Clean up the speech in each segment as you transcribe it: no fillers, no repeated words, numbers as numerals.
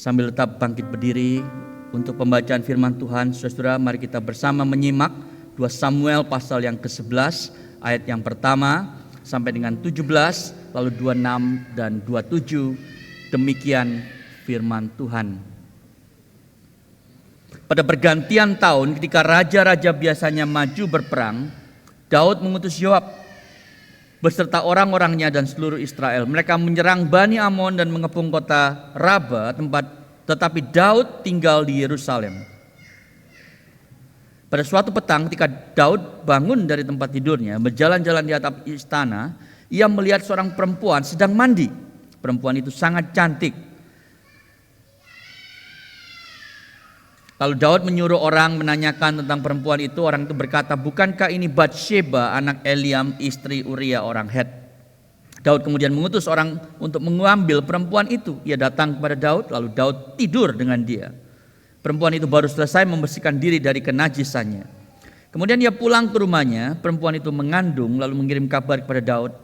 Sambil tetap bangkit berdiri untuk pembacaan firman Tuhan, saudara-saudara, mari kita bersama menyimak 2 Samuel pasal yang ke-11 ayat yang pertama sampai dengan 17, lalu 26 dan 27. Demikian firman Tuhan. Pada pergantian tahun ketika raja-raja biasanya maju berperang, Daud mengutus Yoab beserta orang-orangnya dan seluruh Israel. Mereka menyerang Bani Amon dan mengepung kota Raba, tetapi Daud tinggal di Yerusalem. Pada suatu petang ketika Daud bangun dari tempat tidurnya, berjalan-jalan di atap istana, ia melihat seorang perempuan sedang mandi. Perempuan itu sangat cantik. Lalu Daud menyuruh orang menanyakan tentang perempuan itu. Orang itu berkata, bukankah ini Batsheba anak Eliam istri Uria orang Het? Daud kemudian mengutus orang untuk mengambil perempuan itu. Ia datang kepada Daud, lalu Daud tidur dengan dia. Perempuan itu baru selesai membersihkan diri dari kenajisannya. Kemudian ia pulang ke rumahnya. Perempuan itu mengandung lalu mengirim kabar kepada Daud,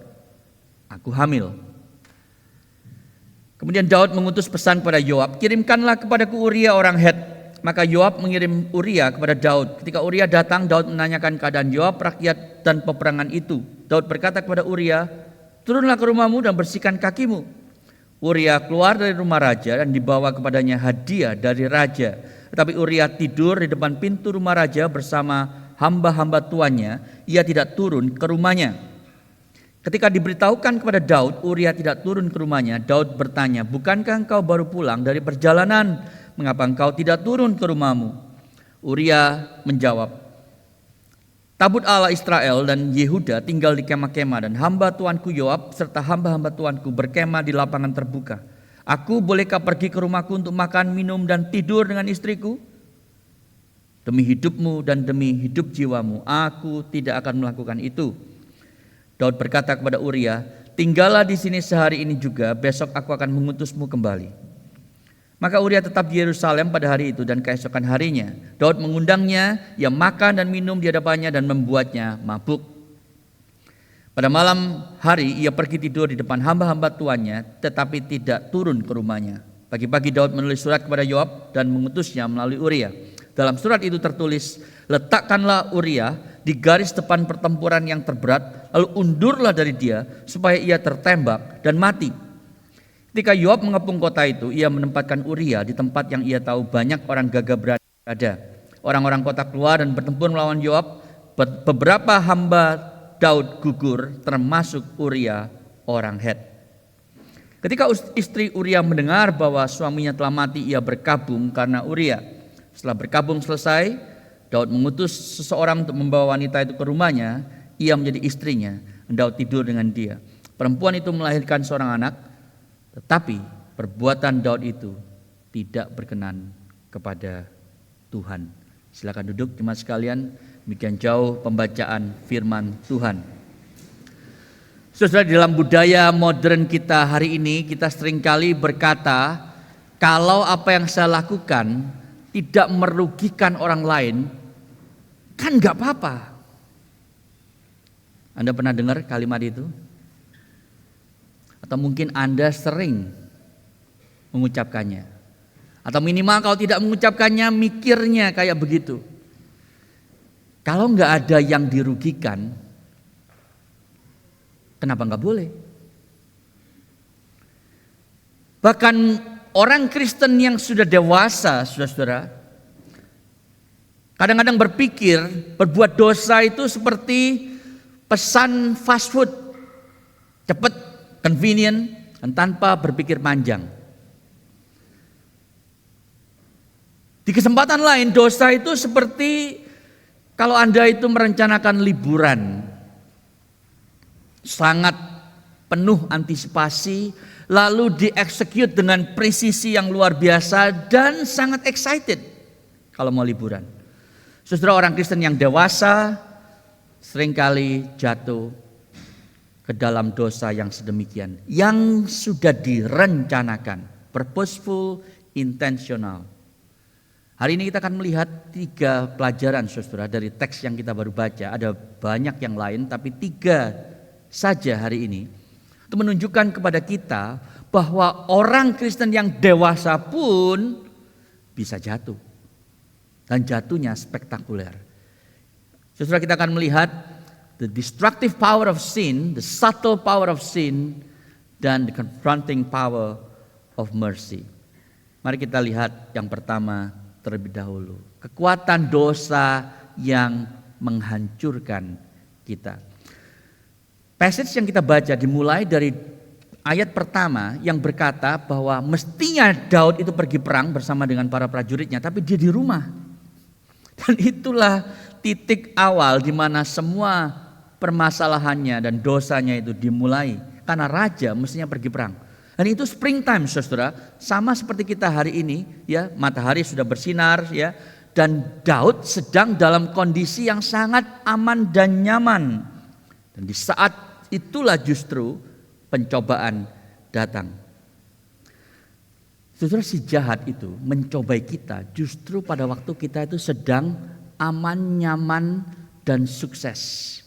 aku hamil. Kemudian Daud mengutus pesan kepada Yoab, kirimkanlah kepadaku Uria orang Het. Maka Yoab mengirim Uria kepada Daud. Ketika Uria datang, Daud menanyakan keadaan Yoab, rakyat dan peperangan itu. Daud berkata kepada Uria, turunlah ke rumahmu dan bersihkan kakimu. Uria keluar dari rumah raja dan dibawa kepadanya hadiah dari raja. Tetapi Uria tidur di depan pintu rumah raja bersama hamba-hamba tuannya. Ia tidak turun ke rumahnya. Ketika diberitahukan kepada Daud, Uria tidak turun ke rumahnya. Daud bertanya, bukankah engkau baru pulang dari perjalanan? Mengapa engkau tidak turun ke rumahmu? Uria menjawab, tabut Allah Israel dan Yehuda tinggal di kemah-kemah, dan hamba tuanku Yoab serta hamba-hamba tuanku berkemah di lapangan terbuka. Aku bolehkah pergi ke rumahku untuk makan, minum, dan tidur dengan istriku? Demi hidupmu dan demi hidup jiwamu, aku tidak akan melakukan itu. Daud berkata kepada Uria, tinggallah di sini sehari ini juga, besok aku akan mengutusmu kembali. Maka Uria tetap di Yerusalem pada hari itu dan keesokan harinya Daud mengundangnya, ia makan dan minum di hadapannya dan membuatnya mabuk. Pada malam hari ia pergi tidur di depan hamba-hamba tuannya, tetapi tidak turun ke rumahnya. Pagi-pagi Daud menulis surat kepada Yoab dan mengutusnya melalui Uria. Dalam surat itu tertulis, letakkanlah Uria di garis depan pertempuran yang terberat, lalu undurlah dari dia supaya ia tertembak dan mati. Ketika Yoab mengepung kota itu, ia menempatkan Uria di tempat yang ia tahu banyak orang gagah berada. Orang-orang kota keluar dan bertempur melawan Yoab. Beberapa hamba Daud gugur, termasuk Uria orang Het. Ketika istri Uria mendengar bahwa suaminya telah mati, ia berkabung karena Uria. Setelah berkabung selesai, Daud mengutus seseorang untuk membawa wanita itu ke rumahnya. Ia menjadi istrinya, Daud tidur dengan dia. Perempuan itu melahirkan seorang anak, tetapi perbuatan Daud itu tidak berkenan kepada Tuhan. Silakan duduk jemaat sekalian. Demikian jauh pembacaan firman Tuhan. Saudara, dalam budaya modern kita hari ini, kita seringkali berkata, kalau apa yang saya lakukan tidak merugikan orang lain, kan gak apa-apa. Anda pernah dengar kalimat itu? Atau mungkin Anda sering mengucapkannya. Atau minimal kalau tidak mengucapkannya, mikirnya kayak begitu. Kalau nggak ada yang dirugikan, kenapa nggak boleh? Bahkan orang Kristen yang sudah dewasa, saudara-saudara, kadang-kadang berpikir berbuat dosa itu seperti pesan fast food, cepat, convenient, dan tanpa berpikir panjang. Di kesempatan lain, dosa itu seperti kalau Anda itu merencanakan liburan, sangat penuh antisipasi, lalu dieksekut dengan presisi yang luar biasa dan sangat excited kalau mau liburan. Saudara, orang Kristen yang dewasa seringkali jatuh ke dalam dosa yang sedemikian, yang sudah direncanakan, purposeful, intentional. Hari ini kita akan melihat 3 pelajaran, saudara, dari teks yang kita baru baca. Ada banyak yang lain, tapi 3 saja hari ini. Itu menunjukkan kepada kita bahwa orang Kristen yang dewasa pun bisa jatuh. Dan jatuhnya spektakuler. Saudara, kita akan melihat the destructive power of sin, the subtle power of sin, dan the confronting power of mercy. Mari kita lihat yang pertama terlebih dahulu. Kekuatan dosa yang menghancurkan kita. Passage yang kita baca dimulai dari ayat pertama yang berkata bahwa mestinya Daud itu pergi perang bersama dengan para prajuritnya, tapi dia di rumah. Dan itulah titik awal di mana semua permasalahannya dan dosanya itu dimulai. Karena raja mestinya pergi perang. Dan itu springtime, saudara, sama seperti kita hari ini, ya, matahari sudah bersinar, ya, dan Daud sedang dalam kondisi yang sangat aman dan nyaman. Dan di saat itulah justru pencobaan datang. Saudara, si jahat itu mencobai kita justru pada waktu kita itu sedang aman, nyaman, dan sukses.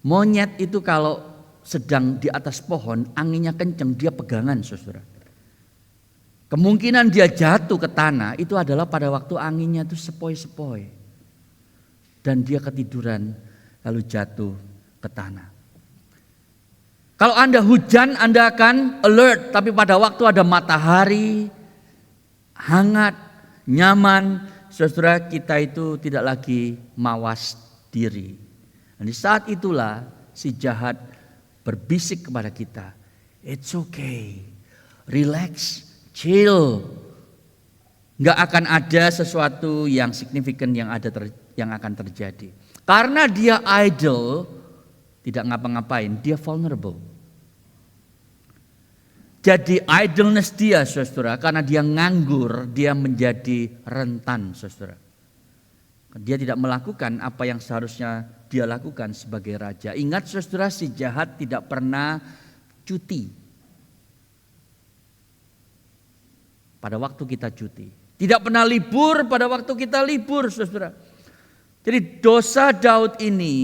Monyet itu kalau sedang di atas pohon, anginnya kencang, dia pegangan, saudara. Kemungkinan dia jatuh ke tanah itu adalah pada waktu anginnya itu sepoi-sepoi. Dan dia ketiduran lalu jatuh ke tanah. Kalau Anda hujan, Anda akan alert. Tapi pada waktu ada matahari, hangat, nyaman, saudara, kita itu tidak lagi mawas diri. Dan di saat itulah si jahat berbisik kepada kita, it's okay, relax, chill. Gak akan ada sesuatu yang signifikan yang akan terjadi. Karena dia idle, tidak ngapa-ngapain, dia vulnerable. Jadi idleness dia, saudara, karena dia nganggur, dia menjadi rentan, saudara. Dia tidak melakukan apa yang seharusnya dia lakukan sebagai raja. Ingat, saudara, si jahat tidak pernah cuti. Pada waktu kita cuti. Tidak pernah libur pada waktu kita libur, saudara. Jadi dosa Daud ini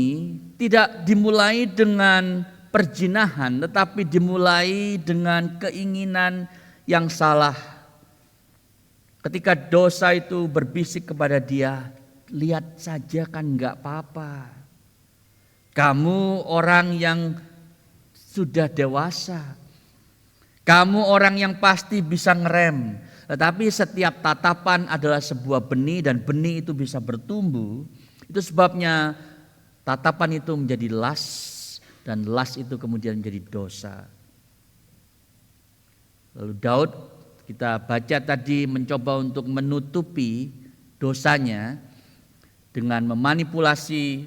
tidak dimulai dengan perjinahan, tetapi dimulai dengan keinginan yang salah. Ketika dosa itu berbisik kepada dia, lihat saja kan enggak apa-apa. Kamu orang yang sudah dewasa. Kamu orang yang pasti bisa ngerem. Tetapi setiap tatapan adalah sebuah benih dan benih itu bisa bertumbuh. Itu sebabnya tatapan itu menjadi las dan las itu kemudian menjadi dosa. Lalu Daud, kita baca tadi, mencoba untuk menutupi dosanya dengan memanipulasi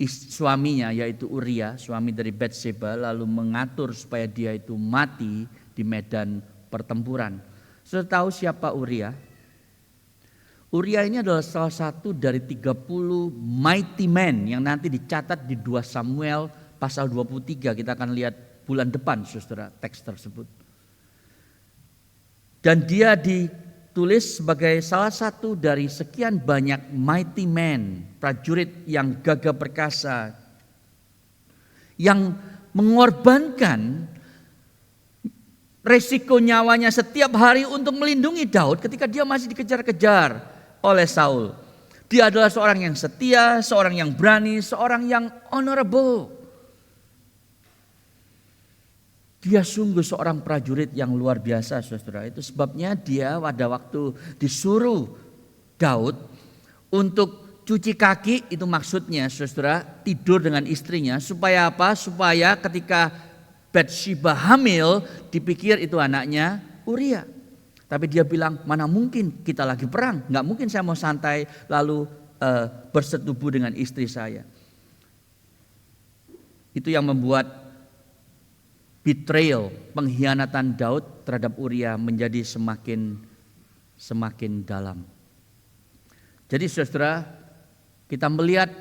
suaminya, yaitu Uria, suami dari Batseba, lalu mengatur supaya dia itu mati di medan pertempuran. Sudah tahu siapa Uria? Uria ini adalah salah satu dari 30 mighty men yang nanti dicatat di 2 Samuel pasal 23. Kita akan lihat bulan depan, saudara, teks tersebut. Dan dia ditulis sebagai salah satu dari sekian banyak mighty men, prajurit yang gagah perkasa, yang mengorbankan resiko nyawanya setiap hari untuk melindungi Daud ketika dia masih dikejar-kejar oleh Saul. Dia adalah seorang yang setia, seorang yang berani, seorang yang honorable. Dia sungguh seorang prajurit yang luar biasa, saudara. Itu sebabnya dia pada waktu disuruh Daud untuk cuci kaki, itu maksudnya, saudara, tidur dengan istrinya. Supaya apa? Supaya ketika Batseba hamil, dipikir itu anaknya Uria. Tapi dia bilang, mana mungkin kita lagi perang. Gak mungkin saya mau santai lalu bersetubuh dengan istri saya. Itu yang membuat betrayal, pengkhianatan Daud terhadap Uria menjadi semakin dalam. Jadi saudara, kita melihat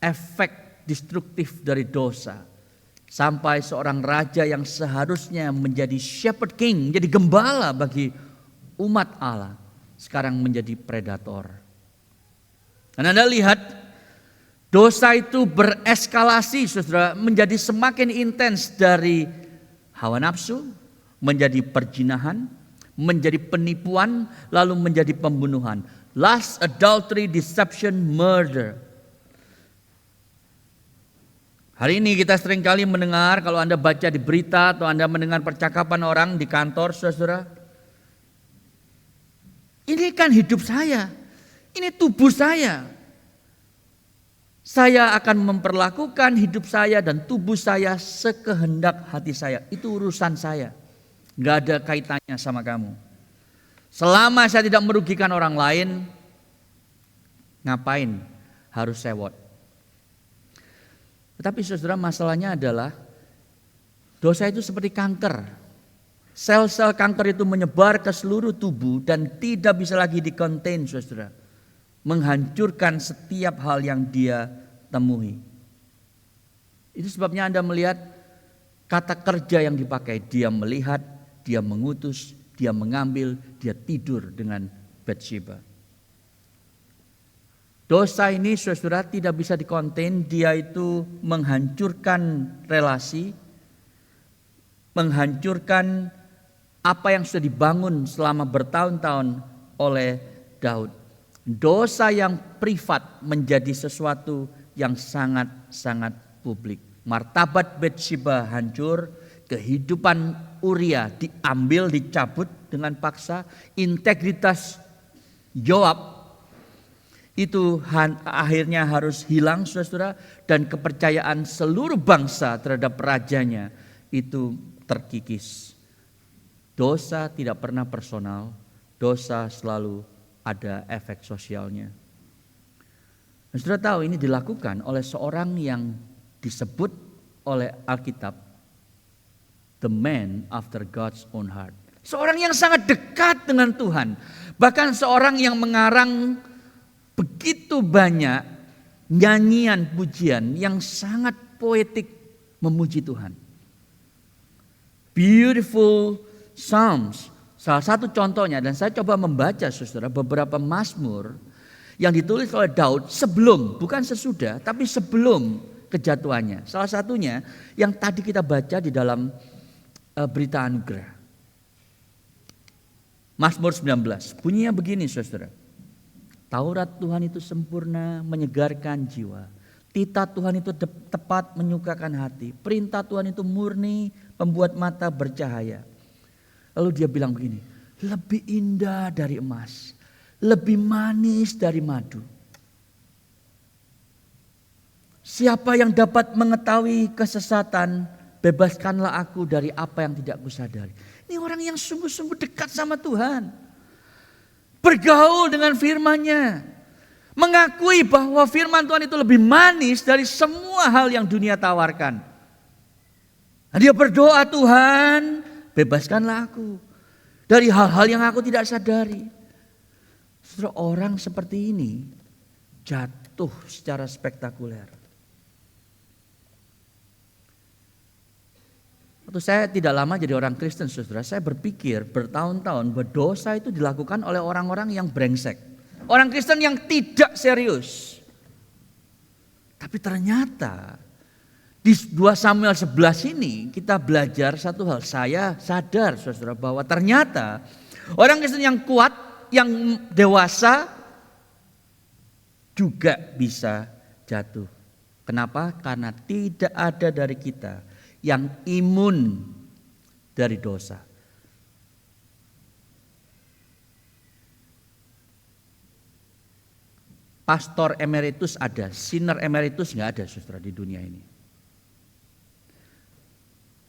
efek destruktif dari dosa. Sampai seorang raja yang seharusnya menjadi shepherd king, menjadi gembala bagi umat Allah, sekarang menjadi predator. Dan Anda lihat Dosa itu bereskalasi, saudara, menjadi semakin intens dari hawa nafsu, menjadi perzinahan, menjadi penipuan, lalu menjadi pembunuhan. Lust, adultery, deception, murder. Hari ini kita seringkali mendengar, kalau Anda baca di berita atau Anda mendengar percakapan orang di kantor, saudara. Ini kan hidup saya, ini tubuh saya. Saya akan memperlakukan hidup saya dan tubuh saya sekehendak hati saya. Itu urusan saya. Gak ada kaitannya sama kamu. Selama saya tidak merugikan orang lain, ngapain harus sewot? Tetapi saudara, masalahnya adalah dosa itu seperti kanker. Sel-sel kanker itu menyebar ke seluruh tubuh dan tidak bisa lagi di-contain, saudara. Menghancurkan setiap hal yang dia temui. Itu sebabnya Anda melihat kata kerja yang dipakai. Dia melihat, dia mengutus, dia mengambil, dia tidur dengan Batsheba. Dosa ini saudara tidak bisa dikonten, dia itu menghancurkan relasi, menghancurkan apa yang sudah dibangun selama bertahun-tahun oleh Daud. Dosa yang privat menjadi sesuatu yang sangat-sangat publik. Martabat Batsheba hancur, kehidupan Uria diambil, dicabut dengan paksa, integritas Yoab itu akhirnya harus hilang, saudara, dan kepercayaan seluruh bangsa terhadap rajanya itu terkikis. Dosa tidak pernah personal, dosa selalu ada efek sosialnya. Dan saudara tahu ini dilakukan oleh seorang yang disebut oleh Alkitab the man after God's own heart. Seorang yang sangat dekat dengan Tuhan, bahkan seorang yang mengarang begitu banyak nyanyian pujian yang sangat poetik memuji Tuhan. Beautiful Psalms. Salah satu contohnya, dan saya coba membaca saudara beberapa mazmur yang ditulis oleh Daud sebelum, bukan sesudah, tapi sebelum kejatuhannya. Salah satunya yang tadi kita baca di dalam berita anugerah. Mazmur 19, bunyinya begini saudara. Taurat Tuhan itu sempurna, menyegarkan jiwa. Titah Tuhan itu tepat, menyukakan hati. Perintah Tuhan itu murni, membuat mata bercahaya. Lalu dia bilang begini, lebih indah dari emas, lebih manis dari madu. Siapa yang dapat mengetahui kesesatan, bebaskanlah aku dari apa yang tidak kusadari. Ini orang yang sungguh-sungguh dekat sama Tuhan. Bergaul dengan firman-Nya. Mengakui bahwa firman Tuhan itu lebih manis dari semua hal yang dunia tawarkan. Dia berdoa, Tuhan bebaskanlah aku dari hal-hal yang aku tidak sadari. Saudara, orang seperti ini jatuh secara spektakuler. Waktu saya tidak lama jadi orang Kristen, saudara, saya berpikir bertahun-tahun bahwa dosa itu dilakukan oleh orang-orang yang brengsek. Orang Kristen yang tidak serius. Tapi ternyata di 2 Samuel 11 ini kita belajar satu hal. Saya sadar saudara bahwa ternyata orang Kristen yang kuat, yang dewasa juga bisa jatuh. Kenapa? Karena tidak ada dari kita yang imun dari dosa. Pastor emeritus ada, sinner emeritus nggak ada saudara di dunia ini.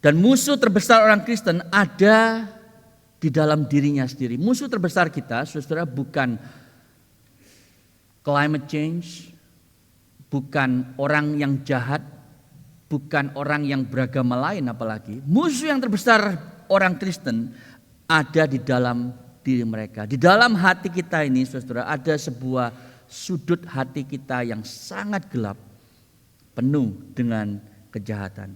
Dan musuh terbesar orang Kristen ada di dalam dirinya sendiri. Musuh terbesar kita saudara bukan climate change, bukan orang yang jahat, bukan orang yang beragama lain apalagi. Musuh yang terbesar orang Kristen ada di dalam diri mereka. Di dalam hati kita ini saudara ada sebuah sudut hati kita yang sangat gelap, penuh dengan kejahatan.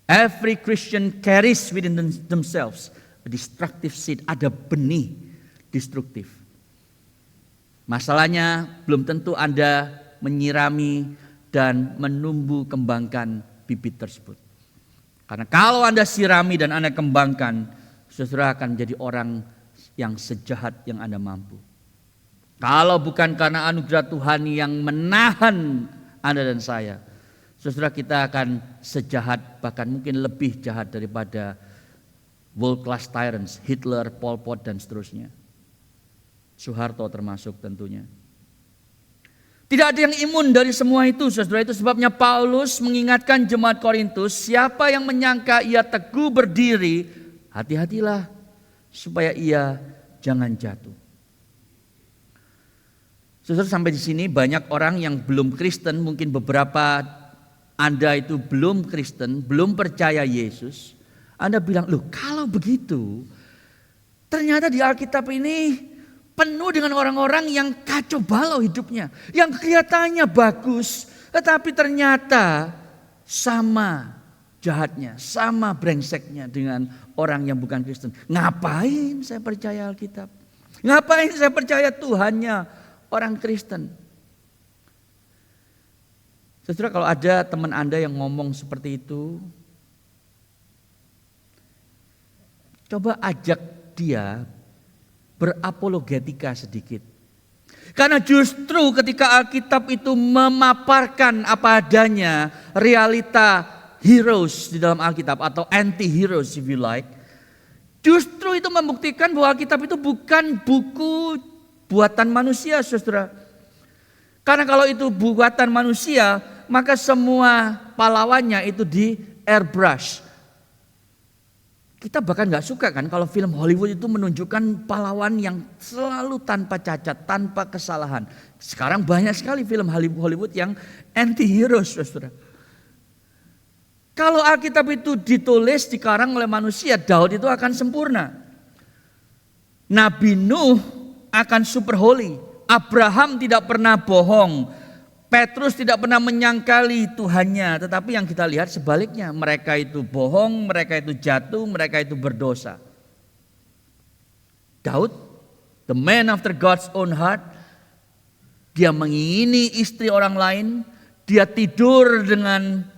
Every Christian carries within themselves a destructive seed. Ada benih destruktif. Masalahnya belum tentu Anda menyirami dan menumbuh kembangkan bibit tersebut. Karena kalau Anda sirami dan Anda kembangkan, saudara akan menjadi orang yang sejahat yang Anda mampu. Kalau bukan karena anugerah Tuhan yang menahan Anda dan saya, saudara, kita akan sejahat, bahkan mungkin lebih jahat daripada world class tyrants, Hitler, Pol Pot dan seterusnya. Soeharto termasuk tentunya. Tidak ada yang imun dari semua itu, saudara. Itu sebabnya Paulus mengingatkan jemaat Korintus, siapa yang menyangka ia teguh berdiri, hati-hatilah supaya ia jangan jatuh. Saudara, sampai di sini banyak orang yang belum Kristen, mungkin beberapa Anda itu belum Kristen, belum percaya Yesus. Anda bilang, loh kalau begitu, ternyata di Alkitab ini penuh dengan orang-orang yang kacau balau hidupnya. Yang kelihatannya bagus, tetapi ternyata sama jahatnya, sama brengseknya dengan orang yang bukan Kristen. Ngapain saya percaya Alkitab? Ngapain saya percaya Tuhannya orang Kristen? Saudara, kalau ada teman Anda yang ngomong seperti itu, coba ajak dia berapologetika sedikit. Karena justru ketika Alkitab itu memaparkan apa adanya realita heroes di dalam Alkitab atau anti-heroes if you like, justru itu membuktikan bahwa Alkitab itu bukan buku buatan manusia, saudara. Karena kalau itu buatan manusia, maka semua pahlawannya itu di airbrush. Kita bahkan gak suka kan kalau film Hollywood itu menunjukkan pahlawan yang selalu tanpa cacat, tanpa kesalahan. Sekarang banyak sekali film Hollywood yang anti-hero, saudara. Kalau Alkitab itu ditulis, dikarang oleh manusia, Daud itu akan sempurna. Nabi Nuh akan super holy. Abraham tidak pernah bohong. Petrus tidak pernah menyangkali Tuhannya. Tetapi yang kita lihat sebaliknya. Mereka itu bohong, mereka itu jatuh, mereka itu berdosa. Daud, the man after God's own heart, dia mengingini istri orang lain. Dia tidur dengan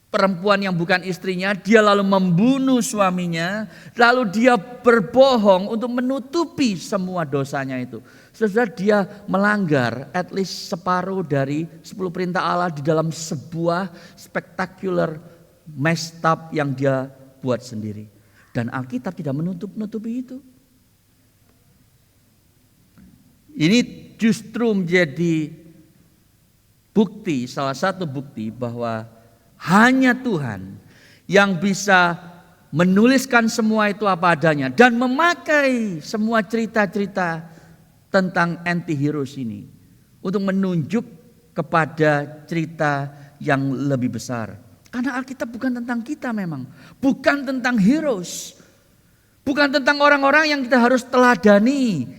perempuan yang bukan istrinya, dia lalu membunuh suaminya, lalu dia berbohong untuk menutupi semua dosanya itu. Saudara, dia melanggar at least separuh dari 10 perintah Allah di dalam sebuah spectacular messed up yang dia buat sendiri. Dan Alkitab tidak menutupi itu. Ini justru menjadi bukti, salah satu bukti bahwa hanya Tuhan yang bisa menuliskan semua itu apa adanya dan memakai semua cerita-cerita tentang anti-heroes ini untuk menunjuk kepada cerita yang lebih besar. Karena Alkitab bukan tentang kita memang, bukan tentang heroes, bukan tentang orang-orang yang kita harus teladani.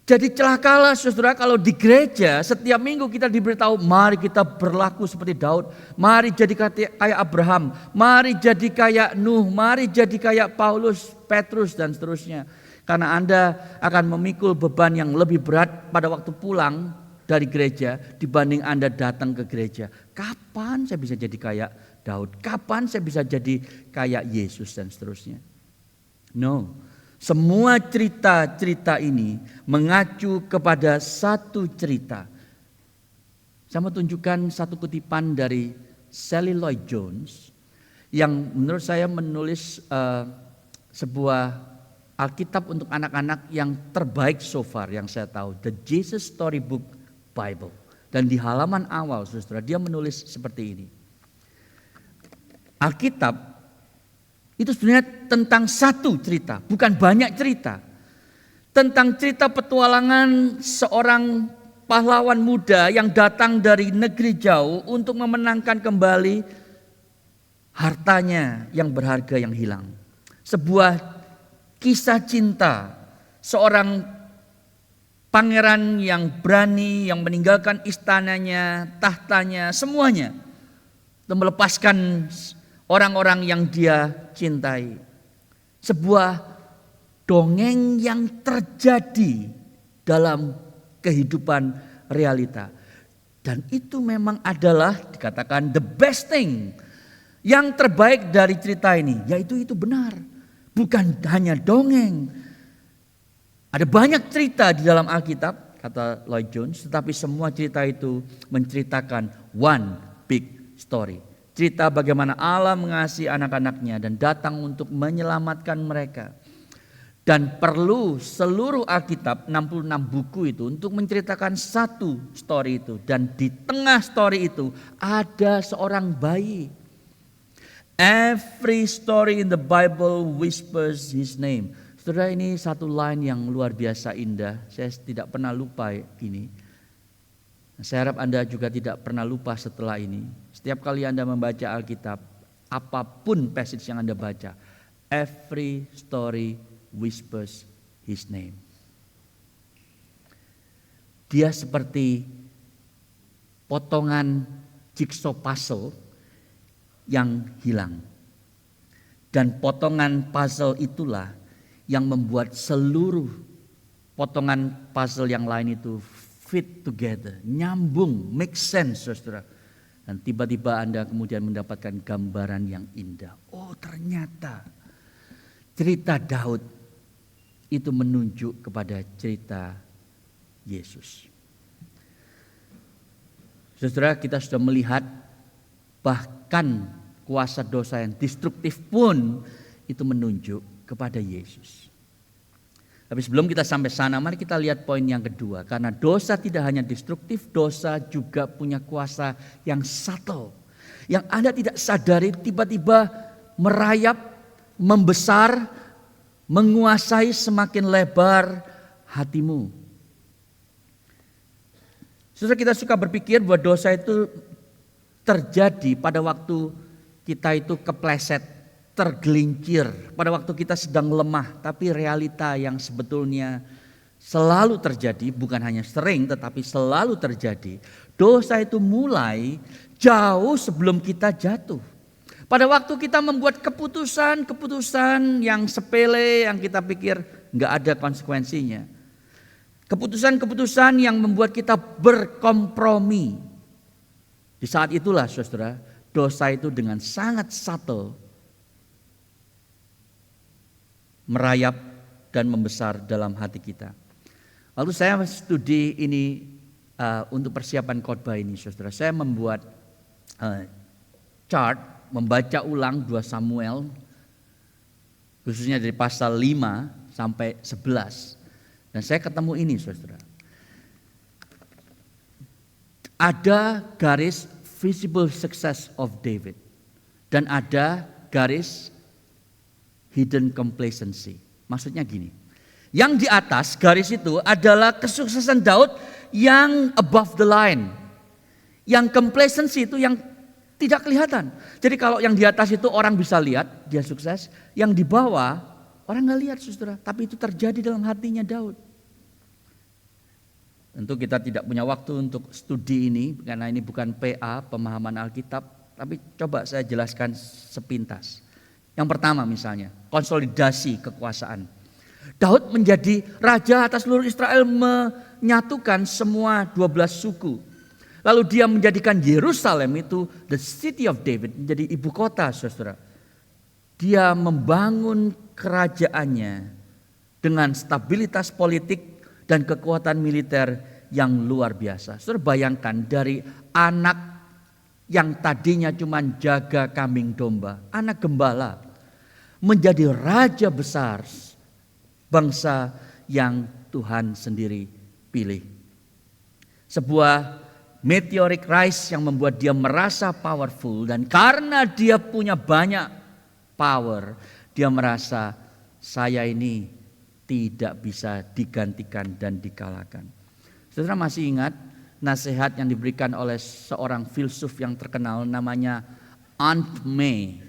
Jadi celakalah saudara kalau di gereja setiap minggu kita diberitahu mari kita berlaku seperti Daud. Mari jadi kayak Abraham. Mari jadi kayak Nuh. Mari jadi kayak Paulus, Petrus dan seterusnya. Karena Anda akan memikul beban yang lebih berat pada waktu pulang dari gereja dibanding Anda datang ke gereja. Kapan saya bisa jadi kayak Daud? Kapan saya bisa jadi kayak Yesus dan seterusnya? No. Semua cerita-cerita ini mengacu kepada satu cerita. Saya mau tunjukkan satu kutipan dari Sally Lloyd Jones yang menurut saya menulis sebuah Alkitab untuk anak-anak yang terbaik so far yang saya tahu. The Jesus Storybook Bible. Dan di halaman awal saudara dia menulis seperti ini. Alkitab itu sebenarnya tentang satu cerita, bukan banyak cerita. Tentang cerita petualangan seorang pahlawan muda yang datang dari negeri jauh untuk memenangkan kembali hartanya yang berharga yang hilang. Sebuah kisah cinta seorang pangeran yang berani, yang meninggalkan istananya, tahtanya, semuanya untuk melepaskan orang-orang yang dia cintai. Sebuah dongeng yang terjadi dalam kehidupan realita. Dan itu memang adalah dikatakan the best thing. Yang terbaik dari cerita ini, yaitu itu benar. Bukan hanya dongeng. Ada banyak cerita di dalam Alkitab, kata Lloyd Jones, tetapi semua cerita itu menceritakan one big story. Cerita bagaimana Allah mengasihi anak-anaknya dan datang untuk menyelamatkan mereka. Dan perlu seluruh Alkitab 66 buku itu untuk menceritakan satu story itu. Dan di tengah story itu ada seorang bayi. Every story in the Bible whispers his name. Saudara, ini satu line yang luar biasa indah. Saya tidak pernah lupa ini. Saya harap Anda juga tidak pernah lupa setelah ini. Setiap kali Anda membaca Alkitab, apapun passage yang Anda baca, every story whispers his name. Dia seperti potongan jigsaw puzzle yang hilang. Dan potongan puzzle itulah yang membuat seluruh potongan puzzle yang lain itu fit together, nyambung, make sense, saudara. Dan tiba-tiba Anda kemudian mendapatkan gambaran yang indah. Oh, ternyata cerita Daud itu menunjuk kepada cerita Yesus. Saudara, kita sudah melihat bahkan kuasa dosa yang destruktif pun itu menunjuk kepada Yesus. Tapi sebelum kita sampai sana, mari kita lihat poin yang kedua. Karena dosa tidak hanya destruktif, dosa juga punya kuasa yang subtle. Yang Anda tidak sadari tiba-tiba merayap, membesar, menguasai semakin lebar hatimu. Saudara, kita suka berpikir bahwa dosa itu terjadi pada waktu kita itu kepleset, tergelincir, pada waktu kita sedang lemah. Tapi realita yang sebetulnya selalu terjadi, bukan hanya sering tetapi selalu terjadi. Dosa itu mulai jauh sebelum kita jatuh. Pada waktu kita membuat keputusan yang sepele, yang kita pikir nggak ada konsekuensinya. Keputusan-keputusan yang membuat kita berkompromi. Di saat itulah, saudara, dosa itu dengan sangat subtle merayap dan membesar dalam hati kita. Lalu saya studi ini untuk persiapan khotbah ini, saudara. Saya membuat chart, membaca ulang 2 Samuel, khususnya dari pasal 5 sampai 11. Dan saya ketemu ini, saudara. Ada garis visible success of David. Dan ada garis hidden complacency. Maksudnya gini. Yang di atas garis itu adalah kesuksesan Daud yang above the line. Yang complacency itu yang tidak kelihatan. Jadi kalau yang di atas itu orang bisa lihat dia sukses, yang di bawah orang nggak lihat, saudara. Tapi itu terjadi dalam hatinya Daud. Tentu kita tidak punya waktu untuk studi ini karena ini bukan PA, pemahaman Alkitab. Tapi coba saya jelaskan sepintas. Yang pertama misalnya, konsolidasi kekuasaan. Daud menjadi raja atas seluruh Israel, menyatukan semua 12 suku. Lalu dia menjadikan Yerusalem itu the city of David, menjadi ibu kota, saudara. Dia membangun kerajaannya dengan stabilitas politik dan kekuatan militer yang luar biasa. Saudara, bayangkan dari anak yang tadinya cuma jaga kambing domba, anak gembala, menjadi raja besar bangsa yang Tuhan sendiri pilih. Sebuah meteoric rise yang membuat dia merasa powerful, dan karena dia punya banyak power, dia merasa saya ini tidak bisa digantikan dan dikalahkan. Saudara masih ingat nasihat yang diberikan oleh seorang filsuf yang terkenal namanya Aunt May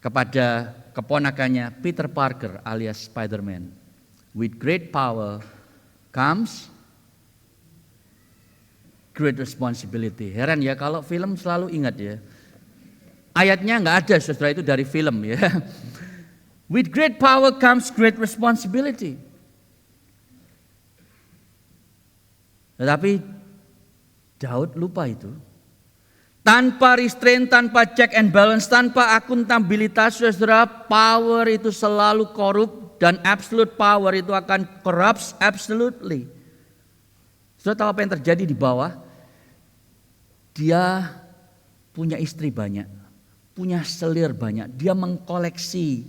kepada keponakannya Peter Parker alias Spider-Man. With great power comes great responsibility. Heran ya kalau film selalu ingat ya. Ayatnya nggak ada, saudara, itu dari film ya. With great power comes great responsibility. Tetapi Daud lupa itu. Tanpa restraint, tanpa check and balance, tanpa akuntabilitas, saudara, power itu selalu korup dan absolute power itu akan corrupts absolutely. Saudara tahu apa yang terjadi di bawah? Dia punya istri banyak, punya selir banyak, dia mengkoleksi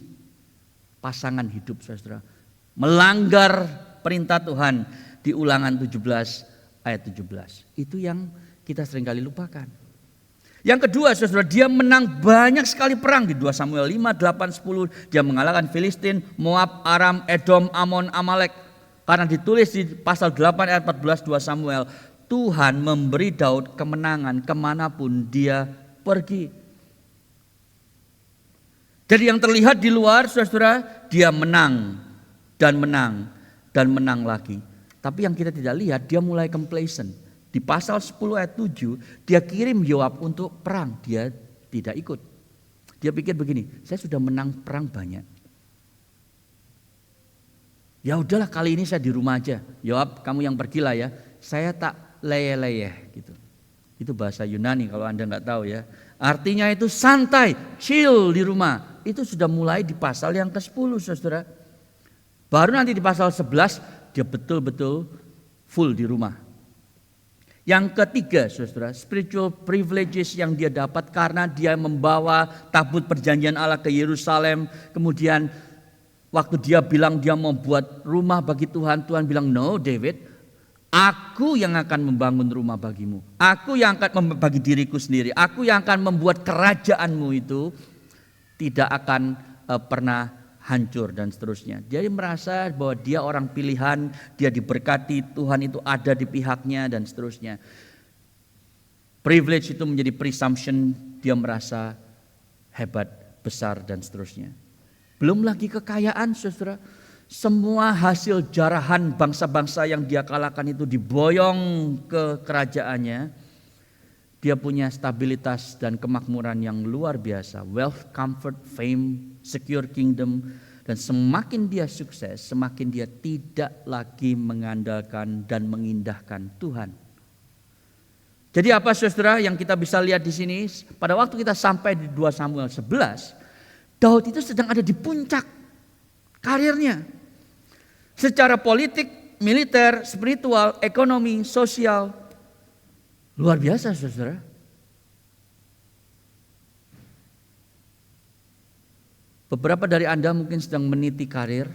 pasangan hidup, saudara. Melanggar perintah Tuhan di Ulangan 17 ayat 17. Itu yang kita seringkali lupakan. Yang kedua, saudara, dia menang banyak sekali perang di 2 Samuel 5, 8, 10. Dia mengalahkan Filistin, Moab, Aram, Edom, Amon, Amalek. Karena ditulis di pasal 8 ayat 14 2 Samuel, Tuhan memberi Daud kemenangan kemanapun dia pergi. Jadi yang terlihat di luar, saudara, dia menang dan menang dan menang lagi. Tapi yang kita tidak lihat, dia mulai complacent. Di pasal 10 ayat 7, dia kirim Yoab untuk perang. Dia tidak ikut. Dia pikir begini, saya sudah menang perang banyak. Ya udahlah, kali ini saya di rumah aja. Yoab, kamu yang pergilah ya. Saya tak leyeh-leyeh gitu. Itu bahasa Yunani kalau Anda nggak tahu ya. Artinya itu santai, chill di rumah. Itu sudah mulai di pasal yang ke-10, saudara. Baru nanti di pasal 11, dia betul-betul full di rumah. Yang ketiga, saudara, spiritual privileges yang dia dapat karena dia membawa tabut perjanjian Allah ke Yerusalem. Kemudian waktu dia bilang dia mau buat rumah bagi Tuhan, Tuhan bilang, no David, aku yang akan membangun rumah bagimu. Aku yang akan bagi diriku sendiri. Aku yang akan membuat kerajaanmu itu tidak akan pernah hancur dan seterusnya. Dia merasa bahwa dia orang pilihan, dia diberkati, Tuhan itu ada di pihaknya dan seterusnya. Privilege itu menjadi presumption, dia merasa hebat, besar dan seterusnya. Belum lagi kekayaan, saudara. Semua hasil jarahan bangsa-bangsa yang dia kalahkan itu diboyong ke kerajaannya. Dia punya stabilitas dan kemakmuran yang luar biasa. Wealth, comfort, fame, secure kingdom. Dan semakin dia sukses, semakin dia tidak lagi mengandalkan dan mengindahkan Tuhan. Jadi apa, saudara, yang kita bisa lihat di sini? Pada waktu kita sampai di 2 Samuel 11, Daud itu sedang ada di puncak karirnya. Secara politik, militer, spiritual, ekonomi, sosial. Luar biasa, saudara. Beberapa dari Anda mungkin sedang meniti karir.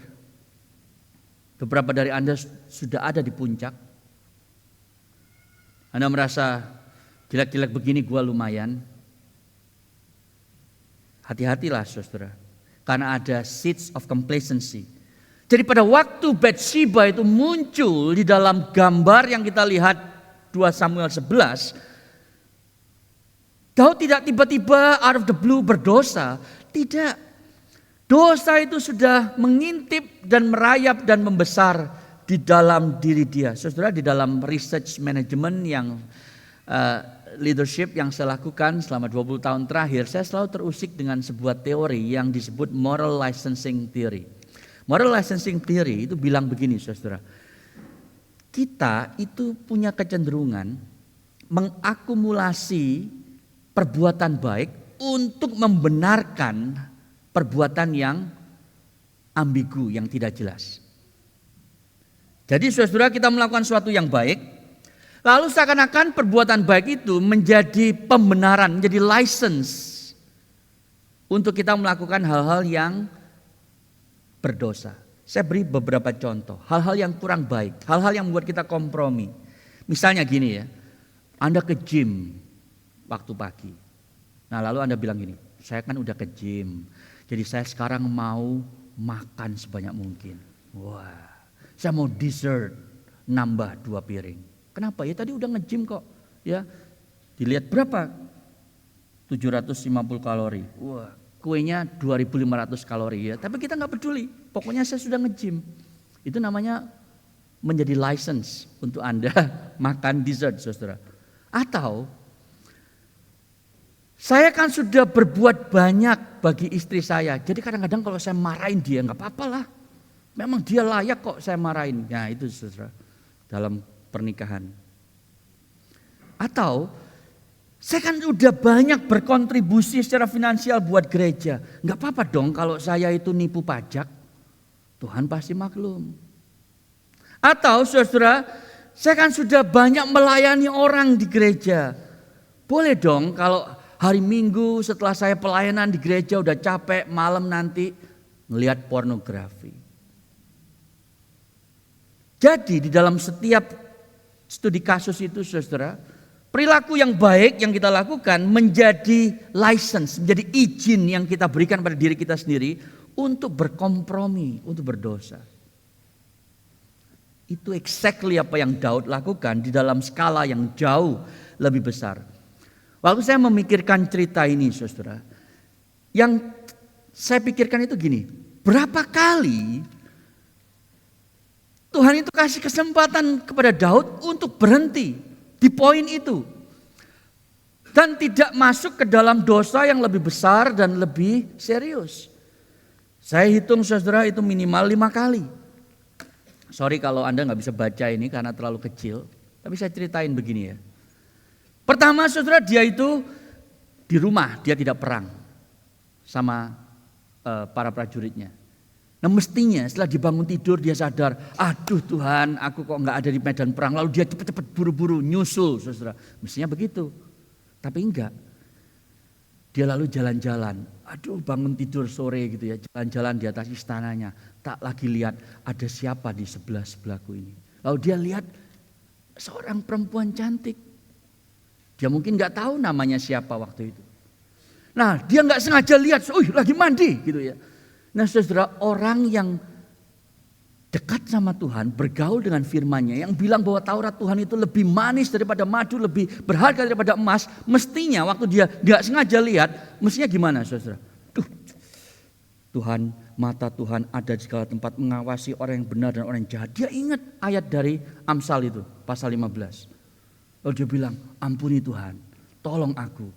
Beberapa dari Anda sudah ada di puncak. Anda merasa jelek-jelek begini gua lumayan. Hati-hatilah, saudara. Karena ada seeds of complacency. Jadi pada waktu Bathsheba itu muncul di dalam gambar yang kita lihat 2 Samuel 11, Daud tidak tiba-tiba out of the blue berdosa. Tidak. Dosa itu sudah mengintip dan merayap dan membesar di dalam diri dia. Saudara, di dalam research management yang leadership yang saya lakukan selama 20 tahun terakhir, saya selalu terusik dengan sebuah teori yang disebut moral licensing theory. Moral licensing theory itu bilang begini, saudara. Kita itu punya kecenderungan mengakumulasi perbuatan baik untuk membenarkan perbuatan yang ambigu, yang tidak jelas. Jadi saudara, kita melakukan sesuatu yang baik, lalu seakan-akan perbuatan baik itu menjadi pembenaran, menjadi license untuk kita melakukan hal-hal yang berdosa. Saya beri beberapa contoh, hal-hal yang kurang baik, hal-hal yang membuat kita kompromi. Misalnya gini ya, Anda ke gym waktu pagi. Nah lalu Anda bilang gini, saya kan udah ke gym, jadi saya sekarang mau makan sebanyak mungkin. Wah, saya mau dessert, nambah 2 piring. Kenapa? Ya tadi udah nge-gym kok. Ya, dilihat berapa? 750 kalori. Wah, kuenya 2.500 kalori ya. Tapi kita nggak peduli. Pokoknya saya sudah nge-gym. Itu namanya menjadi license untuk Anda makan dessert, saudara. Atau saya kan sudah berbuat banyak bagi istri saya. Jadi kadang-kadang kalau saya marahin dia nggak apa-apa lah. Memang dia layak kok saya marahin. Nah itu, saudara, dalam pernikahan. Atau saya kan udah banyak berkontribusi secara finansial buat gereja. Enggak apa-apa dong kalau saya itu nipu pajak. Tuhan pasti maklum. Atau saudara, saya kan sudah banyak melayani orang di gereja. Boleh dong kalau hari Minggu setelah saya pelayanan di gereja udah capek, malam nanti ngelihat pornografi. Jadi di dalam setiap studi kasus itu saudara, perilaku yang baik yang kita lakukan menjadi license, menjadi izin yang kita berikan pada diri kita sendiri untuk berkompromi, untuk berdosa. Itu exactly apa yang Daud lakukan di dalam skala yang jauh lebih besar. Waktu saya memikirkan cerita ini saudara, yang saya pikirkan itu gini, berapa kali Tuhan itu kasih kesempatan kepada Daud untuk berhenti di poin itu. Dan tidak masuk ke dalam dosa yang lebih besar dan lebih serius. Saya hitung saudara itu minimal 5 kali. Sorry kalau Anda gak bisa baca ini karena terlalu kecil. Tapi saya ceritain begini ya. Pertama saudara, dia itu di rumah, dia tidak perang sama para prajuritnya. Nah mestinya setelah dibangun tidur dia sadar, aduh Tuhan aku kok gak ada di medan perang. Lalu dia cepat-cepat buru-buru nyusul saudara. Mestinya begitu. Tapi enggak. Dia lalu jalan-jalan, aduh bangun tidur sore gitu ya, jalan-jalan di atas istananya. Tak lagi lihat ada siapa di sebelah-sebelahku ini. Lalu dia lihat seorang perempuan cantik. Dia mungkin gak tahu namanya siapa waktu itu. Nah dia gak sengaja lihat, lagi mandi gitu ya. Nah saudara, orang yang dekat sama Tuhan, bergaul dengan firman-Nya, yang bilang bahwa Taurat Tuhan itu lebih manis daripada madu, lebih berharga daripada emas, mestinya waktu dia gak sengaja lihat, mestinya gimana saudara? Tuhan, mata Tuhan ada di segala tempat, mengawasi orang yang benar dan orang yang jahat. Dia ingat ayat dari Amsal itu, pasal 15. Lalu dia bilang, ampuni Tuhan, tolong aku.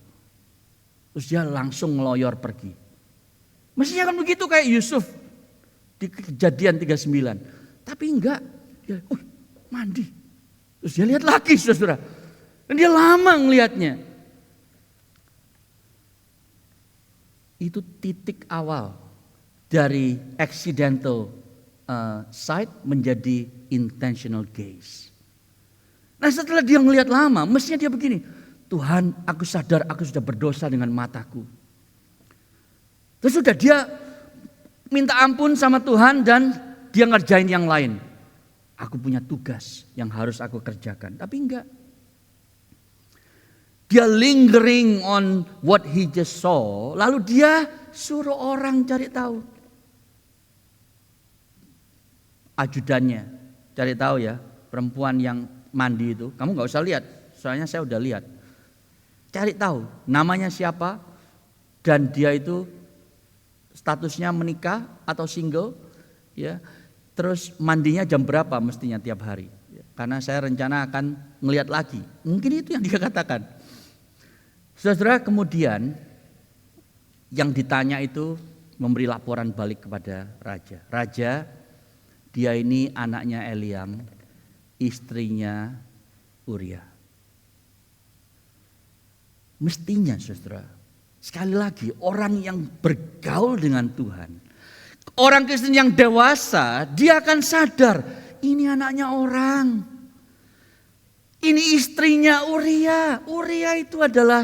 Terus dia langsung ngeloyor pergi. Mestinya kan begitu kayak Yusuf di Kejadian 39. Tapi enggak. Dia, mandi. Terus dia lihat lagi saudara. Dan dia lama ngelihatnya. Itu titik awal dari accidental sight menjadi intentional gaze. Nah setelah dia ngelihat lama, mestinya dia begini. Tuhan, aku sadar aku sudah berdosa dengan mataku. Terus sudah dia minta ampun sama Tuhan dan dia ngerjain yang lain. Aku punya tugas yang harus aku kerjakan. Tapi enggak. Dia lingering on what he just saw. Lalu dia suruh orang cari tahu. Ajudannya cari tahu ya. Perempuan yang mandi itu. Kamu gak usah lihat. Soalnya saya udah lihat. Cari tahu namanya siapa. Dan dia itu statusnya menikah atau single, ya. Terus mandinya jam berapa mestinya tiap hari? Karena saya rencana akan melihat lagi. Mungkin itu yang dia katakan. Saudara, kemudian yang ditanya itu memberi laporan balik kepada raja. Raja, dia ini anaknya Eliam, istrinya Uria. Mestinya saudara, sekali lagi orang yang bergaul dengan Tuhan, orang Kristen yang dewasa, dia akan sadar ini anaknya orang. Ini istrinya Uria. Uria itu adalah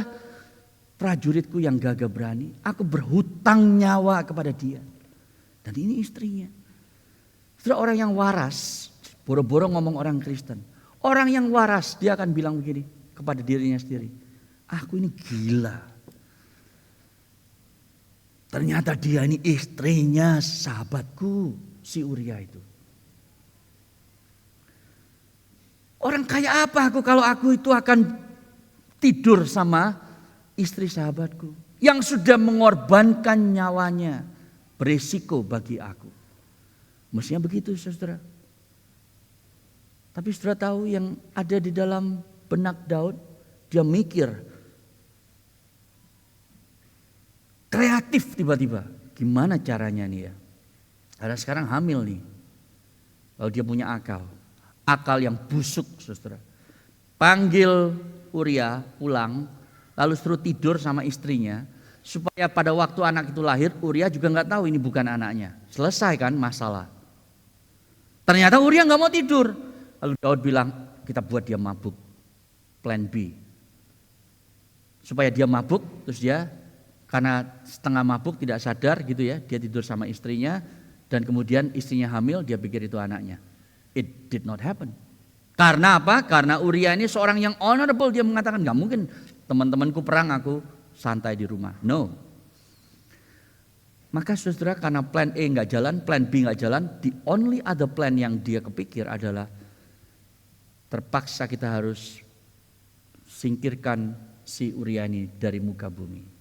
prajuritku yang gagah berani. Aku berhutang nyawa kepada dia. Dan ini istrinya. Setelah orang yang waras, boro-boro ngomong orang Kristen. Orang yang waras dia akan bilang begini kepada dirinya sendiri. Aku ini gila. Ternyata dia ini istrinya sahabatku, si Uria itu. Orang kaya apa aku kalau aku itu akan tidur sama istri sahabatku. Yang sudah mengorbankan nyawanya, beresiko bagi aku. Mestinya begitu saudara. Tapi saudara tahu yang ada di dalam benak Daud, dia mikir. Kreatif tiba-tiba. Gimana caranya nih ya? Karena sekarang hamil nih. Lalu dia punya akal. Akal yang busuk saudara. Panggil Uria pulang, lalu suruh tidur sama istrinya, supaya pada waktu anak itu lahir, Uria juga nggak tahu ini bukan anaknya. Selesai kan masalah. Ternyata Uria nggak mau tidur. Lalu Daud bilang, kita buat dia mabuk. Plan B. Supaya dia mabuk, terus dia karena setengah mabuk tidak sadar gitu ya, dia tidur sama istrinya, dan kemudian istrinya hamil, dia pikir itu anaknya. It did not happen. Karena apa? Karena Uria ini seorang yang honorable, dia mengatakan nggak mungkin teman-temanku perang, aku santai di rumah. No. Maka saudara, karena plan A nggak jalan, plan B nggak jalan, the only other plan yang dia kepikir adalah terpaksa kita harus singkirkan si Uria ini dari muka bumi.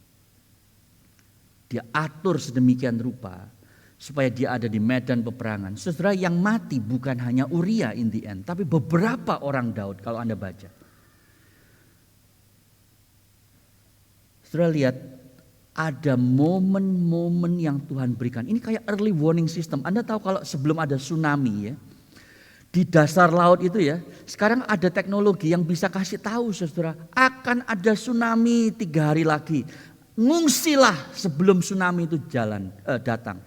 Dia atur sedemikian rupa supaya dia ada di medan peperangan. Saudara, yang mati bukan hanya Uria in the end, tapi beberapa orang Daud kalau Anda baca. Saudara lihat, ada momen-momen yang Tuhan berikan. Ini kayak early warning system. Anda tahu kalau sebelum ada tsunami ya, di dasar laut itu ya, sekarang ada teknologi yang bisa kasih tahu saudara, akan ada tsunami 3 hari lagi. Ngungsilah sebelum tsunami itu datang.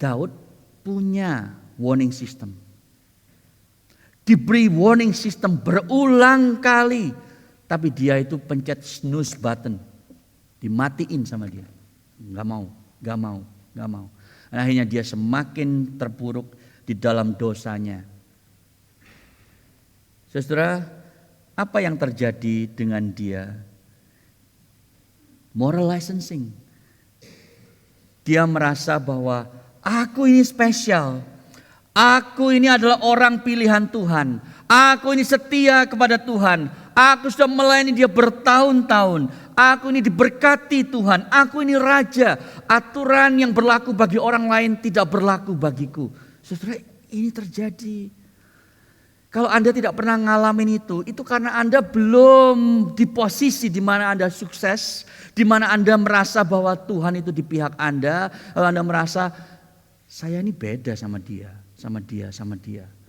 Daud punya warning system. Diberi warning system berulang kali. Tapi dia itu pencet snooze button. Dimatiin sama dia. Gak mau. Dan akhirnya dia semakin terpuruk di dalam dosanya. Saudara, apa yang terjadi dengan dia? Moral licensing. Dia merasa bahwa aku ini spesial. Aku ini adalah orang pilihan Tuhan. Aku ini setia kepada Tuhan. Aku sudah melayani dia bertahun-tahun. Aku ini diberkati Tuhan. Aku ini raja. Aturan yang berlaku bagi orang lain tidak berlaku bagiku. Saudara, ini terjadi. Kalau Anda tidak pernah ngalamin itu karena Anda belum di posisi di mana Anda sukses, di mana Anda merasa bahwa Tuhan itu di pihak Anda, lalu Anda merasa saya ini beda sama dia.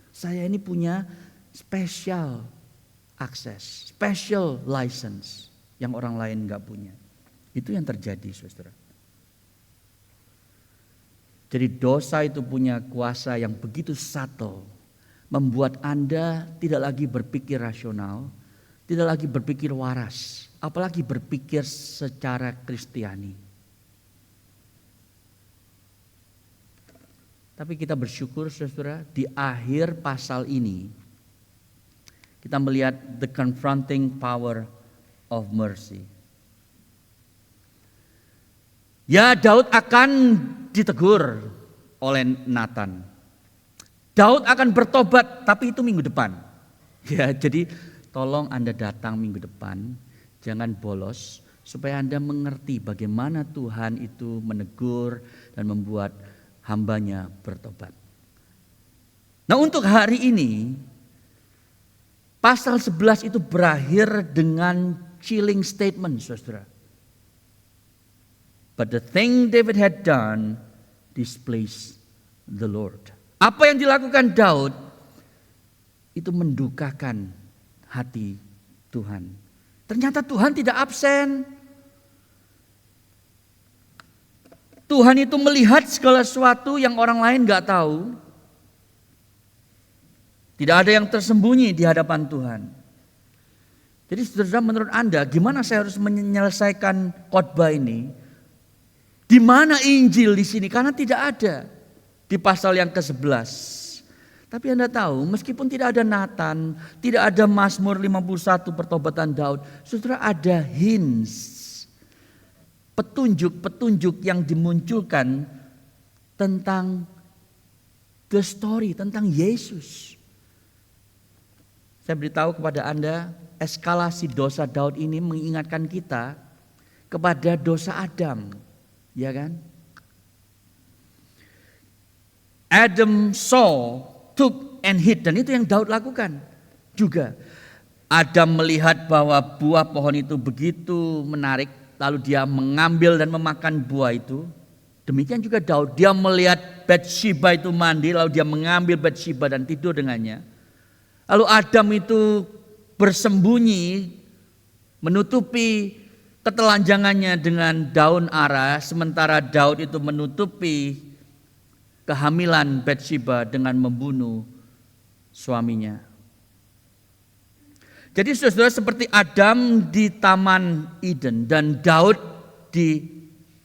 Saya ini punya special access, special license yang orang lain nggak punya. Itu yang terjadi, saudara. Jadi dosa itu punya kuasa yang begitu subtle. Membuat Anda tidak lagi berpikir rasional, tidak lagi berpikir waras, apalagi berpikir secara Kristiani. Tapi kita bersyukur saudara, di akhir pasal ini kita melihat the confronting power of mercy. Ya, Daud akan ditegur oleh Nathan. Daud akan bertobat, tapi itu minggu depan. Ya, jadi tolong Anda datang minggu depan, jangan bolos, supaya Anda mengerti bagaimana Tuhan itu menegur dan membuat hambanya bertobat. Nah, untuk hari ini, pasal 11 itu berakhir dengan chilling statement, saudara. But the thing David had done displeased the Lord. Apa yang dilakukan Daud itu mendukakan hati Tuhan. Ternyata Tuhan tidak absen. Tuhan itu melihat segala sesuatu yang orang lain gak tahu. Tidak ada yang tersembunyi di hadapan Tuhan. Jadi saudara, menurut Anda gimana saya harus menyelesaikan khotbah ini? Di mana Injil di sini? Karena tidak ada di pasal yang ke-11. Tapi Anda tahu, meskipun tidak ada Nathan, tidak ada Mazmur 51 pertobatan Daud, saudara, ada hints, petunjuk-petunjuk yang dimunculkan tentang the story, tentang Yesus. Saya beritahu kepada Anda, eskalasi dosa Daud ini mengingatkan kita kepada dosa Adam, ya kan? Adam saw, took and hid, dan itu yang Daud lakukan juga. Adam melihat bahwa buah pohon itu begitu menarik, lalu dia mengambil dan memakan buah itu. Demikian juga Daud, dia melihat Batsheba itu mandi, lalu dia mengambil Batsheba dan tidur dengannya. Lalu Adam itu bersembunyi, menutupi ketelanjangannya dengan daun ara, sementara Daud itu menutupi kehamilan Batsheba dengan membunuh suaminya. Jadi saudara, seperti Adam di Taman Eden dan Daud di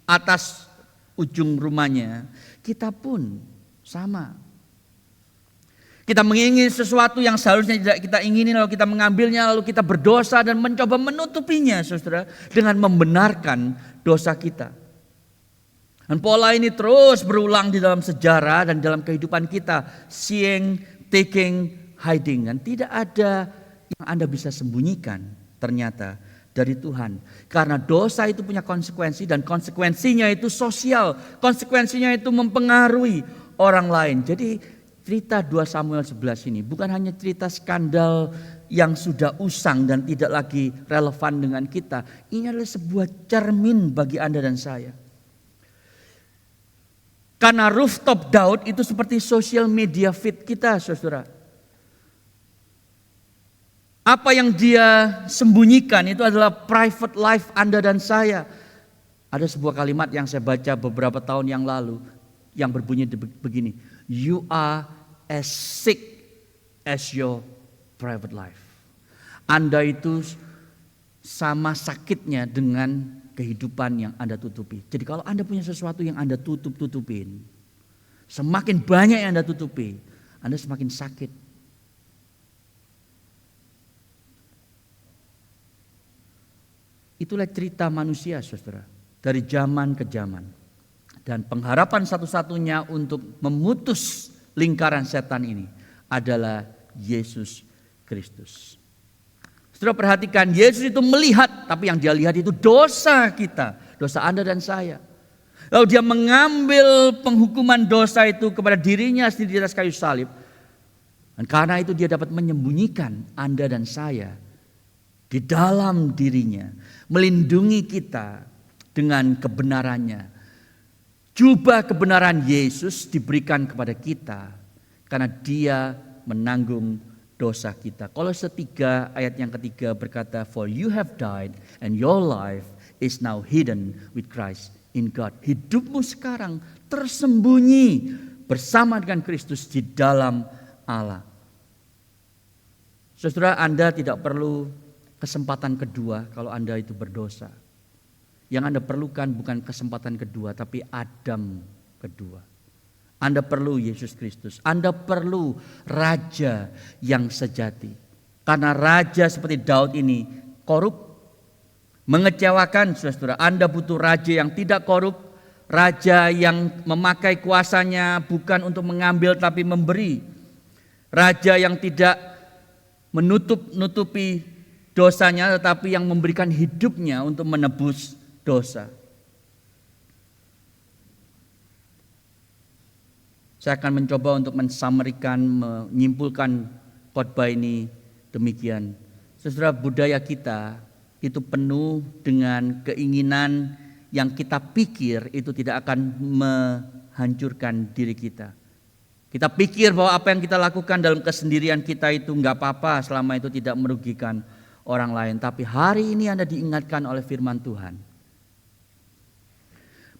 atas ujung rumahnya, kita pun sama. Kita mengingini sesuatu yang seharusnya tidak kita ingini, lalu kita mengambilnya, lalu kita berdosa dan mencoba menutupinya, saudara, dengan membenarkan dosa kita. Dan pola ini terus berulang di dalam sejarah dan dalam kehidupan kita. Seeing, taking, hiding. Dan tidak ada yang Anda bisa sembunyikan ternyata dari Tuhan. Karena dosa itu punya konsekuensi dan konsekuensinya itu sosial. Konsekuensinya itu mempengaruhi orang lain. Jadi cerita 2 Samuel 11 ini bukan hanya cerita skandal yang sudah usang dan tidak lagi relevan dengan kita. Ini adalah sebuah cermin bagi Anda dan saya. Karena rooftop Daud itu seperti social media feed kita, saudara. Apa yang dia sembunyikan itu adalah private life Anda dan saya. Ada sebuah kalimat yang saya baca beberapa tahun yang lalu yang berbunyi begini. You are as sick as your private life. Anda itu sama sakitnya dengan kehidupan yang Anda tutupi. Jadi kalau Anda punya sesuatu yang Anda tutupin, semakin banyak yang Anda tutupi, Anda semakin sakit. Itulah cerita manusia, saudara, dari zaman ke zaman. Dan pengharapan satu-satunya untuk memutus lingkaran setan ini adalah Yesus Kristus. Saudara perhatikan, Yesus itu melihat, tapi yang dia lihat itu dosa kita, dosa Anda dan saya. Lalu dia mengambil penghukuman dosa itu kepada dirinya sendiri di atas kayu salib. Dan karena itu dia dapat menyembunyikan Anda dan saya di dalam dirinya, melindungi kita dengan kebenarannya. Jubah kebenaran Yesus diberikan kepada kita karena dia menanggung dosa kita. Kolose 3 ayat yang ketiga berkata, For you have died and your life is now hidden with Christ in God. Hidupmu sekarang tersembunyi bersama dengan Kristus di dalam Allah. Saudara, Anda tidak perlu kesempatan kedua kalau Anda itu berdosa. Yang Anda perlukan bukan kesempatan kedua, tapi Adam kedua. Anda perlu Yesus Kristus. Anda perlu raja yang sejati. Karena raja seperti Daud ini korup, mengecewakan, saudara. Anda butuh raja yang tidak korup, raja yang memakai kuasanya bukan untuk mengambil tapi memberi. Raja yang tidak menutupi dosanya tetapi yang memberikan hidupnya untuk menebus dosa. Saya akan mencoba untuk mensamarikan, menyimpulkan khotbah ini demikian. Saudara, budaya kita itu penuh dengan keinginan yang kita pikir itu tidak akan menghancurkan diri kita. Kita pikir bahwa apa yang kita lakukan dalam kesendirian kita itu enggak apa-apa selama itu tidak merugikan orang lain. Tapi hari ini Anda diingatkan oleh firman Tuhan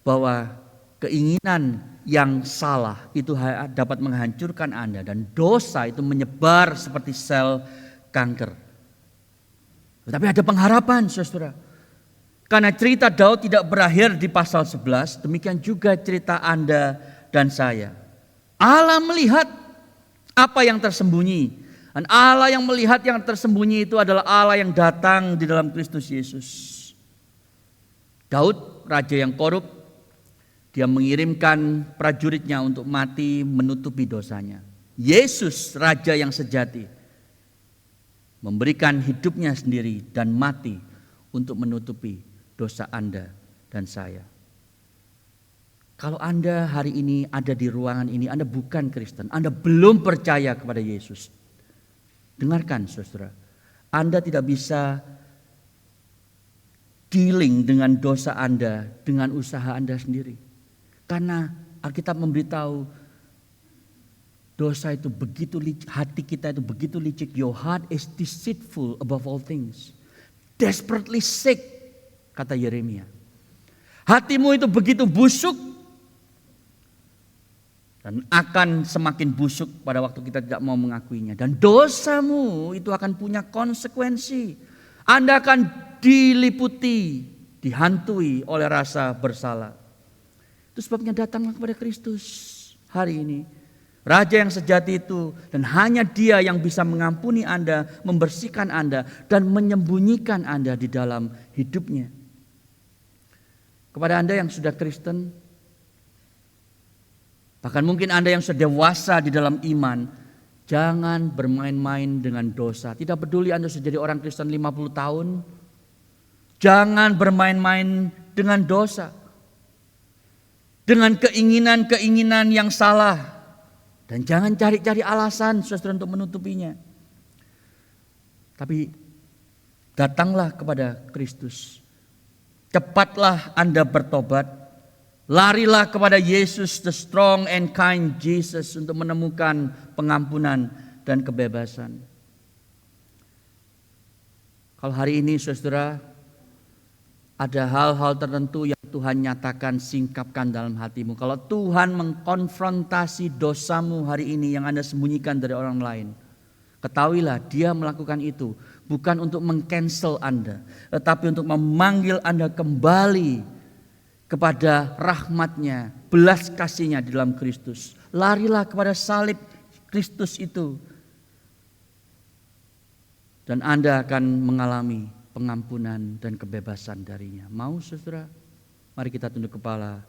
bahwa keinginan yang salah itu dapat menghancurkan Anda dan dosa itu menyebar seperti sel kanker. Tetapi ada pengharapan, saudara. Karena cerita Daud tidak berakhir di pasal 11, demikian juga cerita Anda dan saya. Allah melihat apa yang tersembunyi. Dan Allah yang melihat yang tersembunyi itu adalah Allah yang datang di dalam Kristus Yesus. Daud, raja yang korup, dia mengirimkan prajuritnya untuk mati menutupi dosanya. Yesus, raja yang sejati, memberikan hidupnya sendiri dan mati untuk menutupi dosa Anda dan saya. Kalau Anda hari ini ada di ruangan ini, Anda bukan Kristen, Anda belum percaya kepada Yesus. Dengarkan, saudara, Anda tidak bisa dealing dengan dosa Anda dengan usaha Anda sendiri. Karena Alkitab memberitahu Dosa itu begitu licik, hati kita itu begitu licik. Your heart is deceitful above all things. Desperately sick, kata Yeremia. Hatimu itu begitu busuk dan akan semakin busuk pada waktu kita tidak mau mengakuinya. Dan dosamu itu akan punya konsekuensi. Anda akan diliputi, dihantui oleh rasa bersalah. Itu sebabnya datanglah kepada Kristus hari ini. Raja yang sejati itu, dan hanya Dia yang bisa mengampuni Anda, membersihkan Anda, dan menyembunyikan Anda di dalam hidupnya. Kepada Anda yang sudah Kristen, bahkan mungkin Anda yang sudah dewasa di dalam iman, jangan bermain-main dengan dosa. Tidak peduli Anda sudah jadi orang Kristen 50 tahun, jangan bermain-main dengan dosa. Dengan keinginan-keinginan yang salah. Dan jangan cari-cari alasan saudara untuk menutupinya. Tapi datanglah kepada Kristus. Cepatlah Anda bertobat. Larilah kepada Yesus, the strong and kind Jesus, untuk menemukan pengampunan dan kebebasan. Kalau hari ini saudara ada hal-hal tertentu yang Tuhan nyatakan, singkapkan dalam hatimu. Kalau Tuhan mengkonfrontasi dosamu hari ini yang Anda sembunyikan dari orang lain, ketahuilah Dia melakukan itu bukan untuk meng-cancel Anda, tetapi untuk memanggil Anda kembali kepada rahmat-Nya, belas kasih-Nya di dalam Kristus. Larilah kepada salib Kristus itu, dan Anda akan mengalami pengampunan dan kebebasan darinya. Mau saudara? Mari kita tunduk kepala,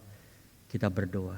kita berdoa.